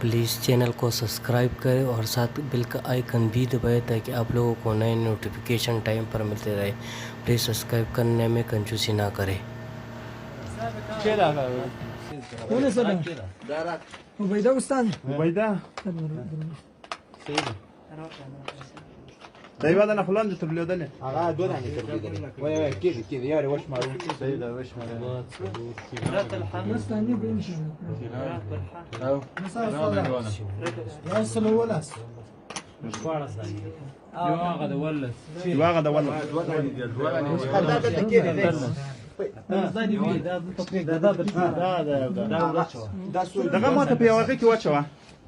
Please channel को सब्सक्राइब करें और साथ बिल का आइकन भी दबाएं ताकि आप लोगों को नए नोटिफिकेशन टाइम पर मिलते रहे। प्लीज़ सब्सक्राइब करने में कंजूसी ना करें। عبيدة أستاذ عبيدة طيب هذا انا فلان جت تبليو دني دول عن التربيه وي كذا كذا يا وش معروف سيدة وش مالك مستني بيمشي او يوصل ولا يواغد ولا دغه ماته په واقع کې واچوه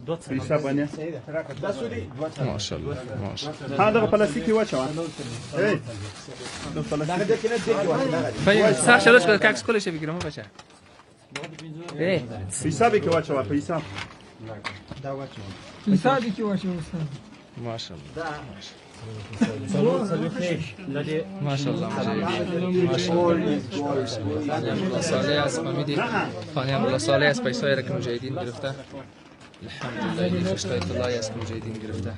په حساب باندې ماشاءالله ماشاءالله ها دغه پلاستیکي واچوه اي دغه پلاستیک فاي صح شلوش كاكس كل شيء بيجرمه باشا ايه په حساب کې واچوه په حساب يساعدك يا أستاذ ما شاء الله ما شاء الله ما شاء الله صالح است فهمیدی خانه الله صالح است پیسای را که مجاهدین گرفته الحمد لله اللي فشتای الله است که مجاهدین گرفته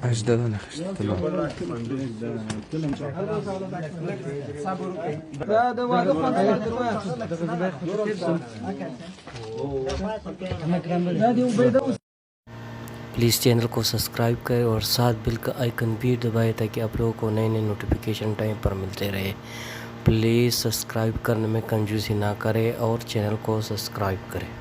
اجدادنا خشت الله هذا واقف प्लीज़ चैनल को सब्सक्राइब करें और साथ बिल का आइकन भी दबाएं ताकि आप लोगों को नए नए नोटिफिकेशन टाइम पर मिलते रहे। प्लीज़ सब्सक्राइब करने में कंजूसी ना करें और चैनल को सब्सक्राइब करें।